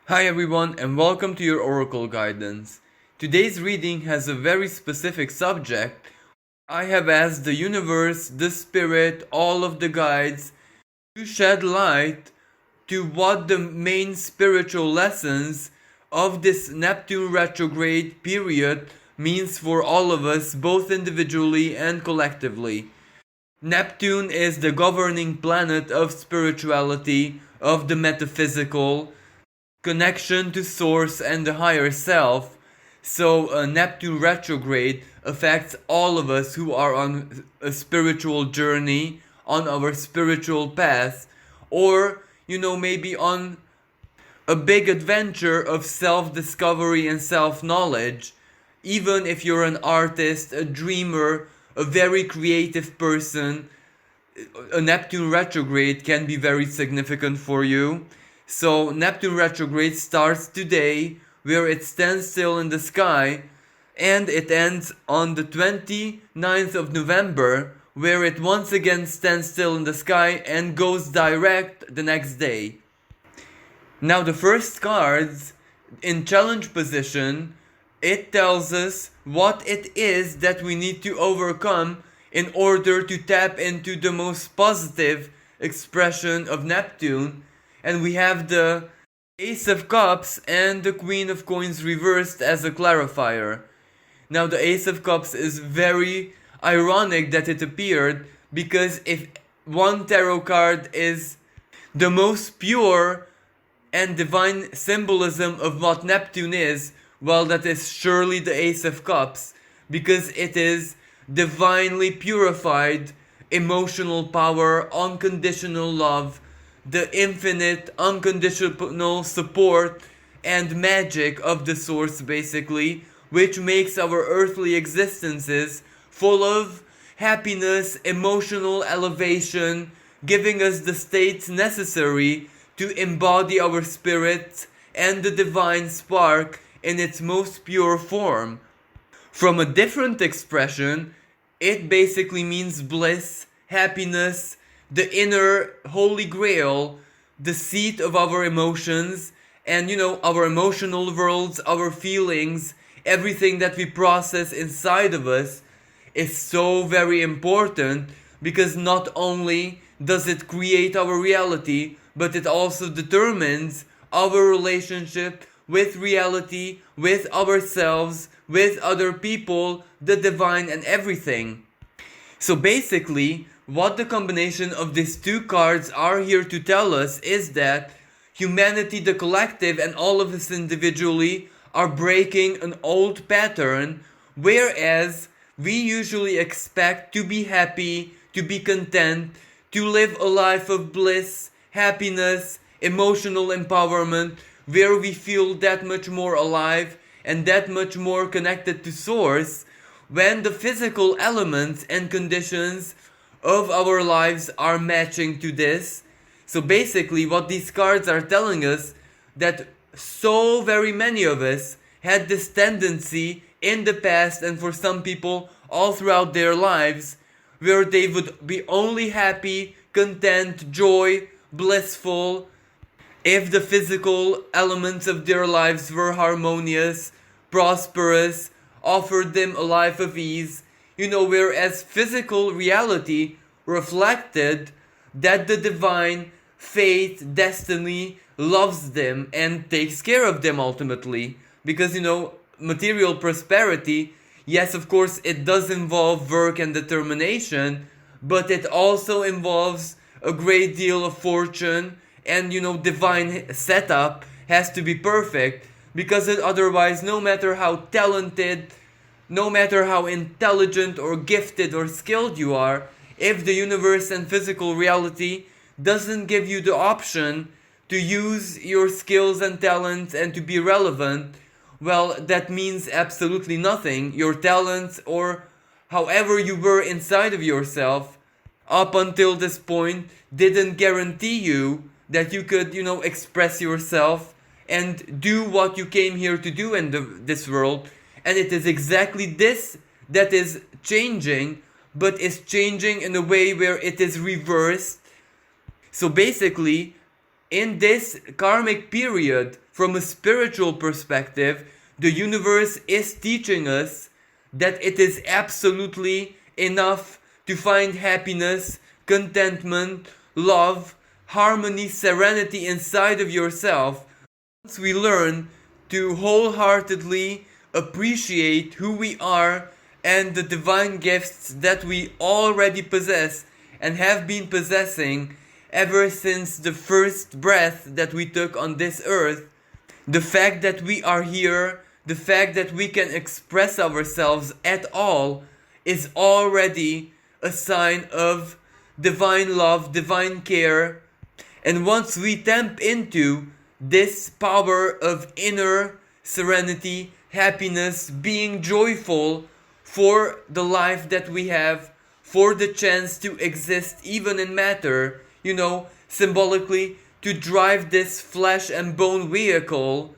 Hi everyone and welcome to your Oracle Guidance. Today's reading has a very specific subject. I have asked the universe, the spirit, all of the guides to shed light to what the main spiritual lessons of this Neptune retrograde period means for all of us, both individually and collectively. Neptune is the governing planet of spirituality, of the metaphysical, connection to source and the higher self. So Neptune retrograde affects all of us who are on a spiritual journey, on our spiritual path, or maybe on a big adventure of self-discovery and self-knowledge. Even if you're an artist, a dreamer, a very creative person, a Neptune retrograde can be very significant for you. So Neptune retrograde starts today, where it stands still in the sky, and it ends on the 29th of November, where it once again stands still in the sky and goes direct the next day. Now the first cards in challenge position, it tells us what it is that we need to overcome in order to tap into the most positive expression of Neptune. And we have the Ace of Cups and the Queen of Coins reversed as a clarifier. Now the Ace of Cups is very ironic that it appeared, because if one tarot card is the most pure and divine symbolism of what Neptune is, well, that is surely the Ace of Cups, because it is divinely purified emotional power, unconditional love, the infinite unconditional support and magic of the source, basically, which makes our earthly existences full of happiness, emotional elevation, giving us the states necessary to embody our spirit and the divine spark in its most pure form. From a different expression, it basically means bliss, happiness, the inner holy grail, the seat of our emotions, and our emotional worlds, our feelings, everything that we process inside of us is so very important, because not only does it create our reality, but it also determines our relationship with reality, with ourselves, with other people, the divine, and everything. So basically, what the combination of these two cards are here to tell us is that humanity, the collective, and all of us individually are breaking an old pattern, whereas we usually expect to be happy, to be content, to live a life of bliss, happiness, emotional empowerment, where we feel that much more alive and that much more connected to source, when the physical elements and conditions of our lives are matching to this. So basically what these cards are telling us, that so very many of us had this tendency in the past, and for some people all throughout their lives, where they would be only happy, content, joy, blissful if the physical elements of their lives were harmonious, prosperous, offered them a life of ease, whereas physical reality reflected that the divine fate, destiny loves them and takes care of them ultimately. Because, material prosperity, yes, of course, it does involve work and determination, but it also involves a great deal of fortune, and divine setup has to be perfect, because otherwise, no matter how talented, no matter how intelligent or gifted or skilled you are, if the universe and physical reality doesn't give you the option to use your skills and talents and to be relevant, well, that means absolutely nothing. Your talents, or however you were inside of yourself up until this point, didn't guarantee you that you could, express yourself and do what you came here to do in this world. And it is exactly this that is changing, but is changing in a way where it is reversed. So basically, in this karmic period, from a spiritual perspective, the universe is teaching us that it is absolutely enough to find happiness, contentment, love, harmony, serenity inside of yourself. Once we learn to wholeheartedly appreciate who we are and the divine gifts that we already possess and have been possessing ever since the first breath that we took on this earth, the fact that we are here, the fact that we can express ourselves at all, is already a sign of divine love, divine care. And once we tap into this power of inner serenity, happiness, being joyful for the life that we have, for the chance to exist even in matter, symbolically to drive this flesh and bone vehicle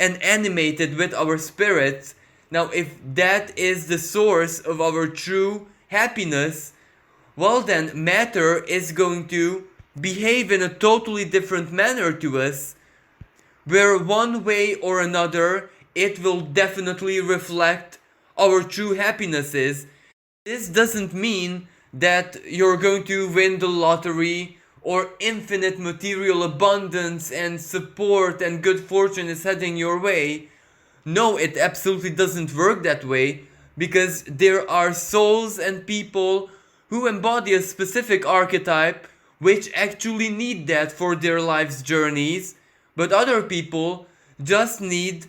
and animate it with our spirits. Now, if that is the source of our true happiness, well then matter is going to behave in a totally different manner to us, where one way or another it will definitely reflect our true happinesses. This doesn't mean that you're going to win the lottery or infinite material abundance and support and good fortune is heading your way. No, it absolutely doesn't work that way, because there are souls and people who embody a specific archetype which actually need that for their life's journeys, but other people just need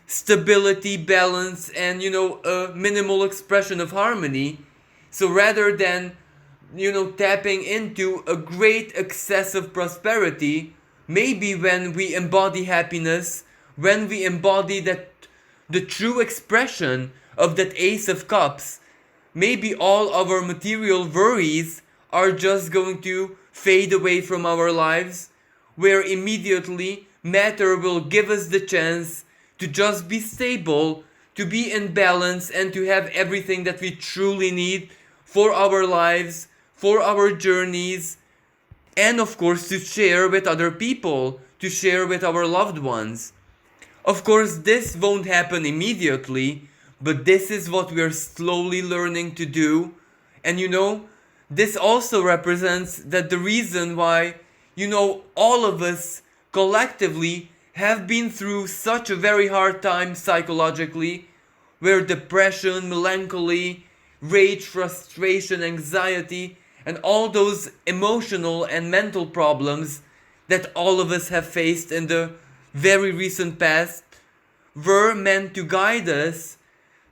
stability, balance, and a minimal expression of harmony. So rather than tapping into a great excess of prosperity, maybe when we embody happiness, when we embody that the true expression of that Ace of Cups, maybe all our material worries are just going to fade away from our lives, where immediately matter will give us the chance to just be stable, to be in balance, and to have everything that we truly need for our lives, for our journeys, and of course to share with other people, to share with our loved ones. Of course, this won't happen immediately, but this is what we're slowly learning to do. And this also represents that the reason why, all of us collectively have been through such a very hard time psychologically, where depression, melancholy, rage, frustration, anxiety, and all those emotional and mental problems that all of us have faced in the very recent past were meant to guide us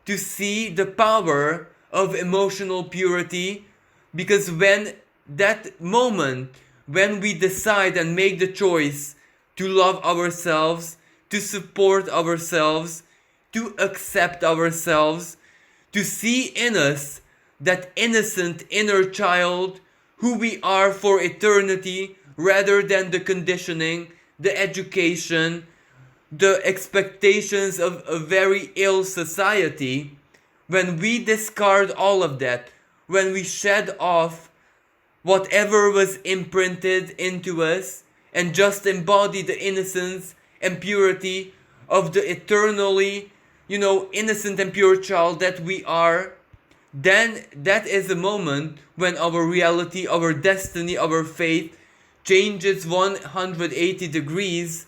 to see the power of emotional purity. Because when that moment, when we decide and make the choice to love ourselves, to support ourselves, to accept ourselves, to see in us that innocent inner child who we are for eternity, rather than the conditioning, the education, the expectations of a very ill society, when we discard all of that, when we shed off whatever was imprinted into us and just embody the innocence and purity of the eternally, innocent and pure child that we are, then that is a moment when our reality, our destiny, our faith changes 180 degrees,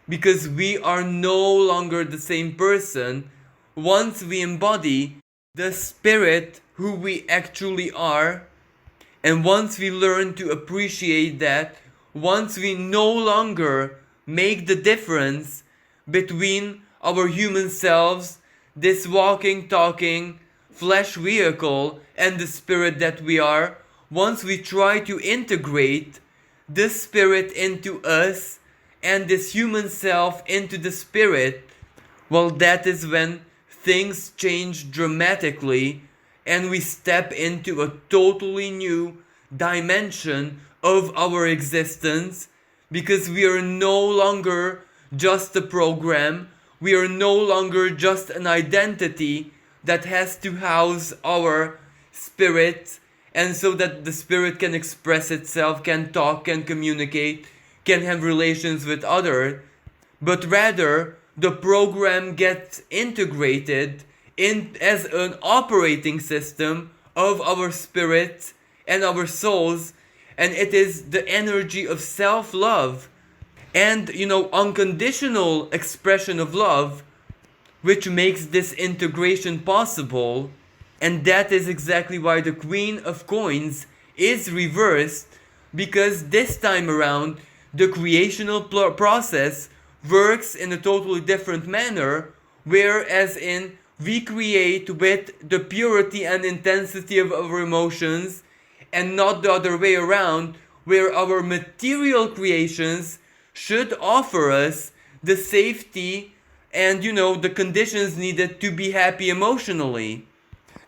because we are no longer the same person once we embody the spirit who we actually are. And once we learn to appreciate that, once we no longer make the difference between our human selves, this walking, talking, flesh vehicle, and the spirit that we are, once we try to integrate the spirit into us and this human self into the spirit, well, that is when things change dramatically and we step into a totally new dimension of our existence, because we are no longer just a program, we are no longer just an identity that has to house our spirit, and so that the spirit can express itself, can talk, can communicate, can have relations with others, but rather the program gets integrated in as an operating system of our spirits and our souls, and it is the energy of self-love and unconditional expression of love which makes this integration possible. And that is exactly why the Queen of Coins is reversed, because this time around the creational process works in a totally different manner, whereas in we create with the purity and intensity of our emotions, and not the other way around, where our material creations should offer us the safety and the conditions needed to be happy emotionally.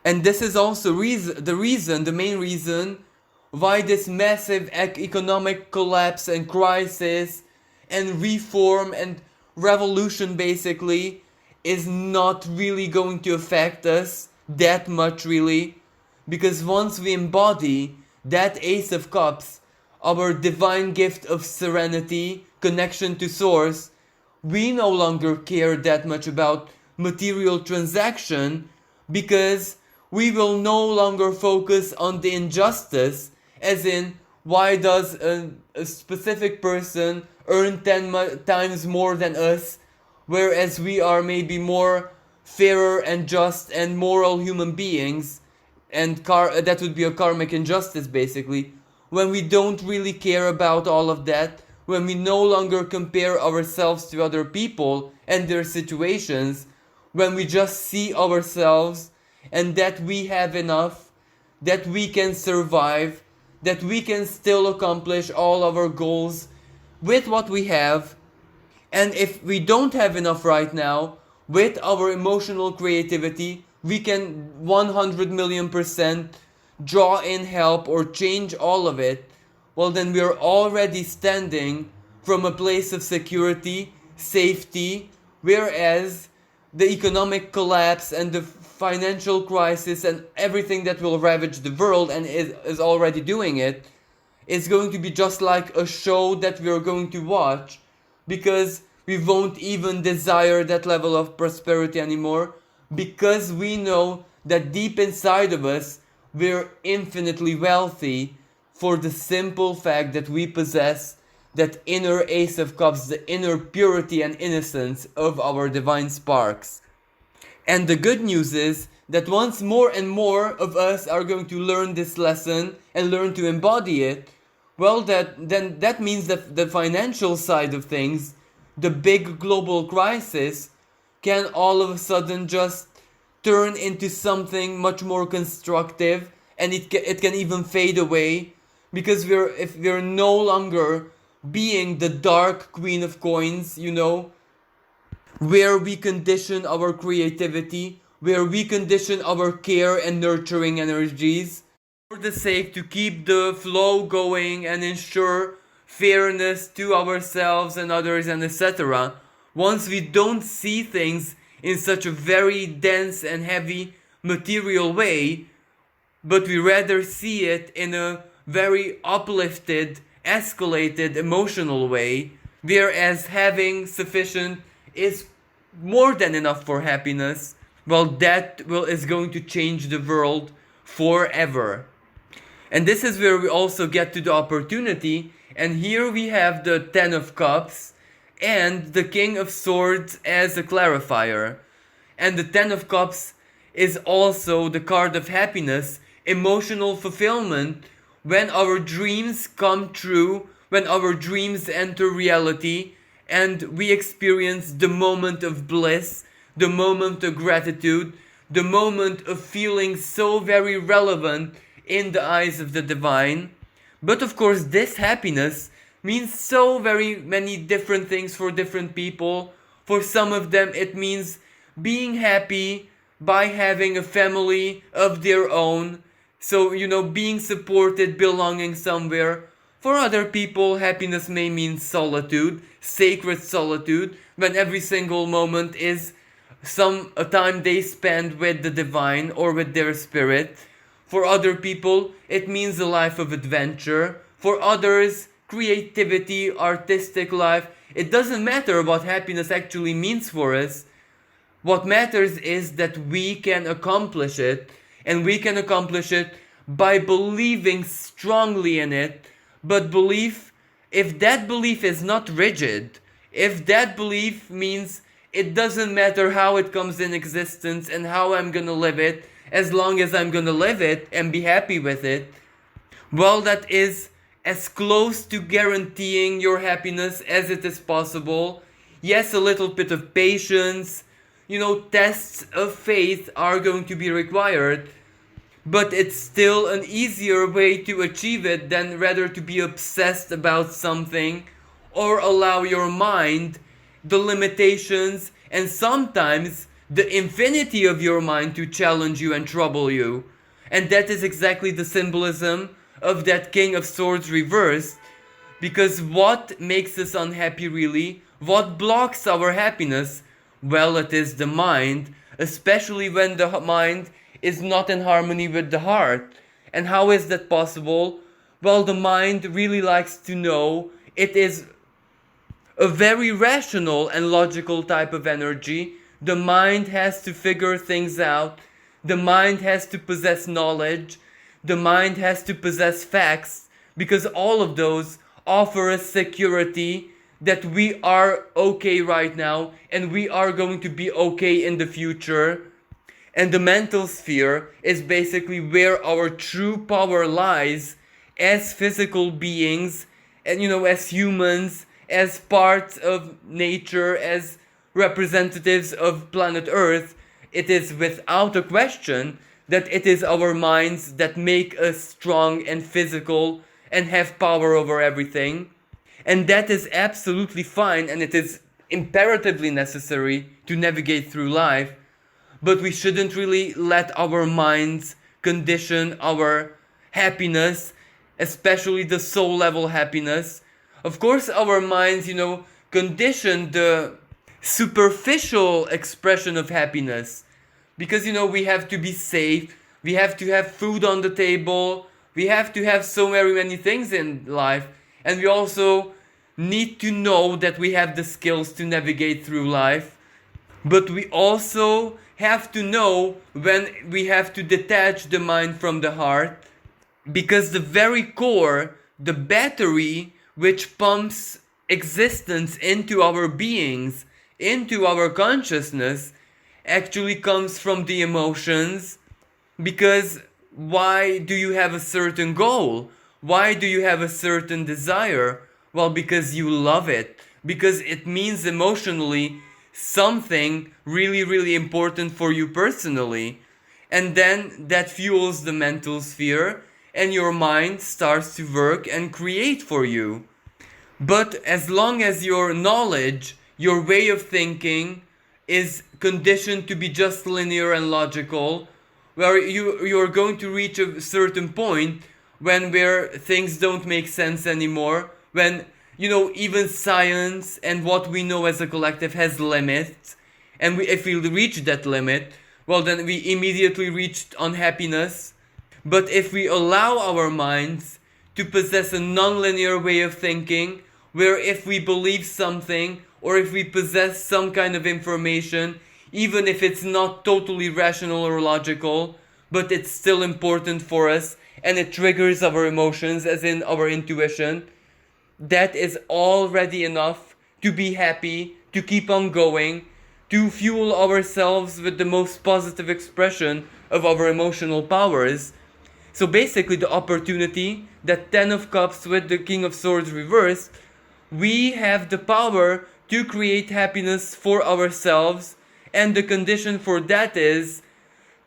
And this is also the main reason why this massive economic collapse and crisis and reform and revolution basically is not really going to affect us that much, really, because once we embody that Ace of Cups, our divine gift of serenity, connection to source, we no longer care that much about material transaction, because we will no longer focus on the injustice, as in why does a specific person earn 10 times more than us, whereas we are maybe more fairer and just and moral human beings, and that would be a karmic injustice basically, when we don't really care about all of that, when we no longer compare ourselves to other people and their situations, when we just see ourselves and that we have enough, that we can survive, that we can still accomplish all our goals with what we have. And if we don't have enough right now, with our emotional creativity, we can 100,000,000% draw in help or change all of it. Well, then we are already standing from a place of security, safety, whereas the economic collapse and the financial crisis and everything that will ravage the world and is already doing it is going to be just like a show that we are going to watch, because we won't even desire that level of prosperity anymore, because we know that deep inside of us we're infinitely wealthy, for the simple fact that we possess that inner Ace of Cups, the inner purity and innocence of our divine sparks. And the good news is that once more and more of us are going to learn this lesson and learn to embody it, well, that means that the financial side of things, the big global crisis, can all of a sudden just turn into something much more constructive, and it can even fade away, because if we're no longer being the dark Queen of Coins, where we condition our creativity, where we condition our care and nurturing energies for the sake to keep the flow going and ensure fairness to ourselves and others and etc. Once we don't see things in such a very dense and heavy material way, but we rather see it in a very uplifted, escalated, emotional way, whereas having sufficient is more than enough for happiness, well, that is going to change the world forever. And this is where we also get to the opportunity, and here we have the Ten of Cups and the King of Swords as a clarifier. And the Ten of Cups is also the card of happiness, emotional fulfillment, when our dreams come true, when our dreams enter reality, and we experience the moment of bliss, the moment of gratitude, the moment of feeling so very relevant in the eyes of the divine. But of course, this happiness means so very many different things for different people. For some of them, it means being happy by having a family of their own. So, being supported, belonging somewhere. For other people, happiness may mean solitude, sacred solitude, when every single moment is a time they spend with the divine or with their spirit. For other people, it means a life of adventure. For others, creativity, artistic life. It doesn't matter what happiness actually means for us. What matters is that we can accomplish it, and we can accomplish it by believing strongly in it. But belief, if that belief is not rigid, if that belief means it doesn't matter how it comes in existence and how I'm gonna live it, as long as I'm gonna live it and be happy with it, well, that is as close to guaranteeing your happiness as it is possible. Yes, a little bit of patience, tests of faith are going to be required, but it's still an easier way to achieve it than rather to be obsessed about something or allow your mind the limitations and sometimes the infinity of your mind to challenge you and trouble you. And that is exactly the symbolism of that King of Swords reversed, because what makes us unhappy really? What blocks our happiness? Well, it is the mind, especially when the mind is not in harmony with the heart. And how is that possible? Well, the mind really likes to know. It is a very rational and logical type of energy. The mind has to figure things out. The mind has to possess knowledge. The mind has to possess facts, because all of those offer us security that we are okay right now and we are going to be okay in the future. And the mental sphere is basically where our true power lies as physical beings and, as humans, as parts of nature, as representatives of planet Earth. It is without a question that it is our minds that make us strong and physical and have power over everything. And that is absolutely fine, and it is imperatively necessary to navigate through life. But we shouldn't really let our minds condition our happiness, especially the soul level happiness. Of course, our minds, condition the superficial expression of happiness. Because, we have to be safe, we have to have food on the table, we have to have so very many things in life. And we also need to know that we have the skills to navigate through life. But we also have to know when we have to detach the mind from the heart. Because the very core, the battery which pumps existence into our beings, into our consciousness, actually comes from the emotions. Because why do you have a certain goal? Why do you have a certain desire? Well, because you love it. Because it means emotionally something really, really important for you personally. And then that fuels the mental sphere, and your mind starts to work and create for you. But as long as your knowledge, your way of thinking is conditioned to be just linear and logical, where you're going to reach a certain point where things don't make sense anymore, when even science and what we know as a collective has limits, and if we reach that limit, well, then we immediately reached unhappiness. But if we allow our minds to possess a non-linear way of thinking, where if we believe something or if we possess some kind of information, even if it's not totally rational or logical, but it's still important for us and it triggers our emotions, as in our intuition, that is already enough to be happy, to keep on going, to fuel ourselves with the most positive expression of our emotional powers. So basically the opportunity, that 10 of Cups with the King of Swords reversed, we have the power to create happiness for ourselves, and the condition for that is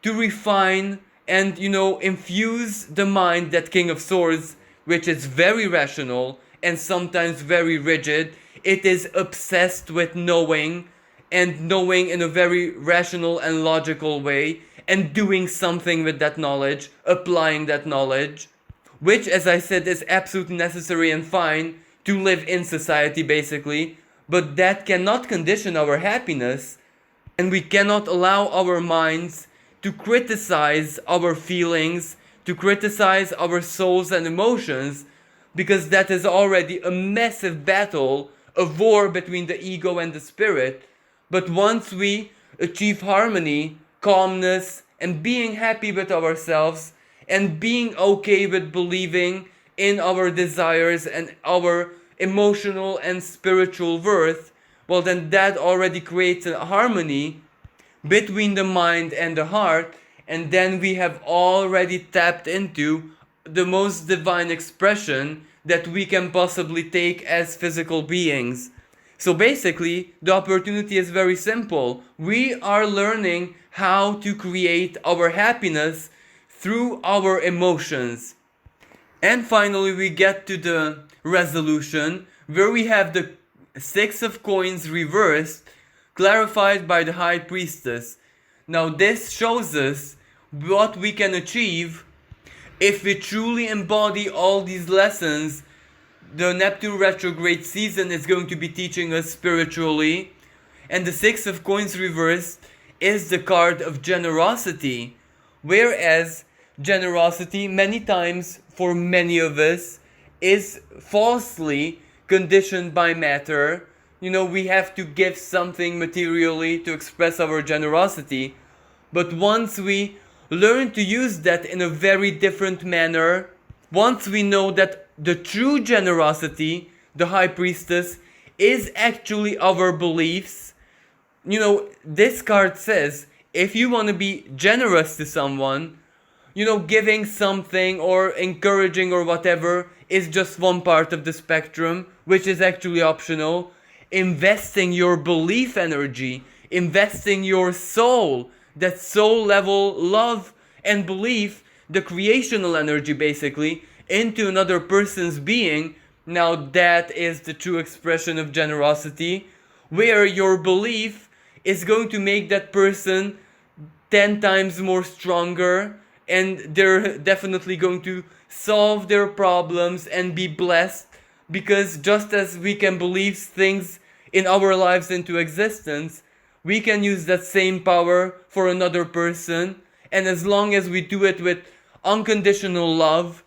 to refine and infuse the mind, that King of Swords, which is very rational and sometimes very rigid. It is obsessed with knowing, and knowing in a very rational and logical way, and doing something with that knowledge, applying that knowledge, which, as I said, is absolutely necessary and fine to live in society basically, but that cannot condition our happiness, and we cannot allow our minds to criticize our feelings, to criticize our souls and emotions, because that is already a massive battle, a war between the ego and the spirit. But once we achieve harmony, calmness, and being happy with ourselves, and being okay with believing in our desires and our emotional and spiritual worth, well, then that already creates a harmony between the mind and the heart, and then we have already tapped into the most divine expression that we can possibly take as physical beings. So basically, the opportunity is very simple. We are learning how to create our happiness through our emotions. And finally, we get to the resolution, where we have the Six of Coins reversed, clarified by the High Priestess. Now this shows us what we can achieve if we truly embody all these lessons the Neptune retrograde season is going to be teaching us spiritually. And the Six of Coins reversed is the card of generosity, whereas generosity many times for many of us is falsely conditioned by matter. You know, we have to give something materially to express our generosity. But once we learn to use that in a very different manner, once we know that the true generosity, the High Priestess, is actually our beliefs. You know, this card says, if you want to be generous to someone, you know, giving something or encouraging or whatever is just one part of the spectrum, which is actually optional. Investing your belief energy, investing your soul, that soul level love and belief, the creational energy basically, into another person's being, now that is the true expression of generosity, where your belief is going to make that person 10 times more stronger, and they're definitely going to solve their problems and be blessed, because just as we can believe things in our lives into existence, we can use that same power for another person. And as long as we do it with unconditional love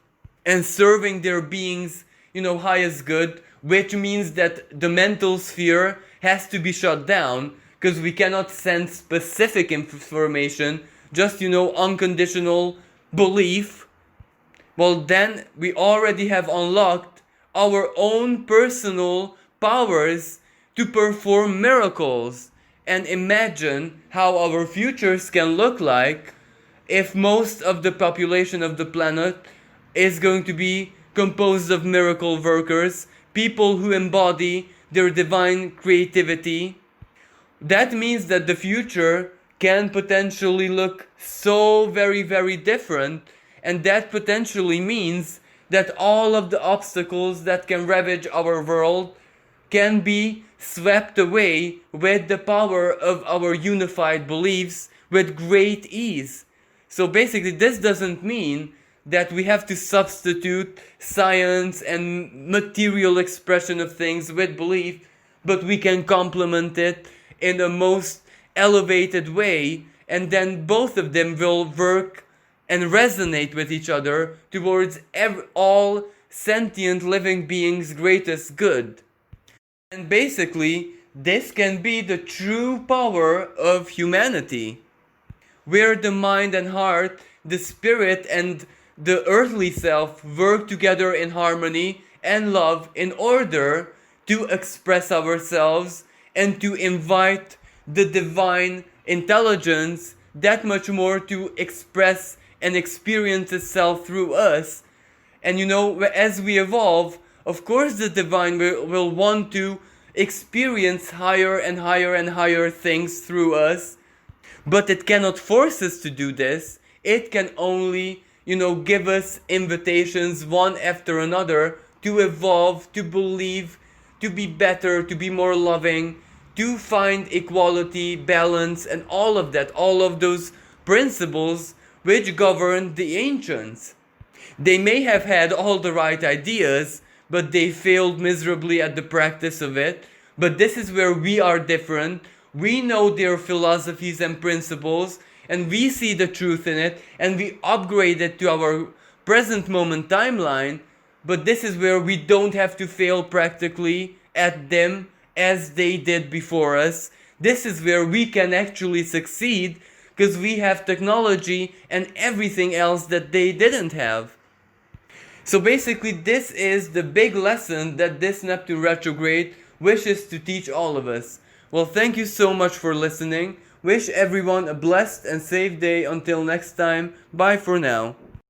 and serving their beings, you know, highest good, which means that the mental sphere has to be shut down, because we cannot send specific information, just, you know, unconditional belief. Well, then we already have unlocked our own personal powers to perform miracles. And imagine how our futures can look like if most of the population of the planet is going to be composed of miracle workers, people who embody their divine creativity. That means that the future can potentially look so very, very different, and that potentially means that all of the obstacles that can ravage our world can be swept away with the power of our unified beliefs with great ease. So basically, this doesn't mean that we have to substitute science and material expression of things with belief, but we can complement it in the most elevated way, and then both of them will work and resonate with each other towards all sentient living beings' greatest good. And basically, this can be the true power of humanity, where the mind and heart, the spirit and the earthly self work together in harmony and love in order to express ourselves and to invite the divine intelligence that much more to express and experience itself through us. And you know, as we evolve, of course the divine will want to experience higher and higher and higher things through us, but it cannot force us to do this. It can only, you know, give us invitations one after another to evolve, to believe, to be better, to be more loving, to find equality, balance, and all of that, all of those principles which govern the ancients. They may have had all the right ideas, but they failed miserably at the practice of it. But this is where we are different. We know their philosophies and principles, and we see the truth in it, and we upgrade it to our present moment timeline. But this is where we don't have to fail practically at them as they did before us. This is where we can actually succeed because we have technology and everything else that they didn't have. So basically, this is the big lesson that this Neptune retrograde wishes to teach all of us. Well, thank you so much for listening. Wish everyone a blessed and safe day. Until next time, bye for now.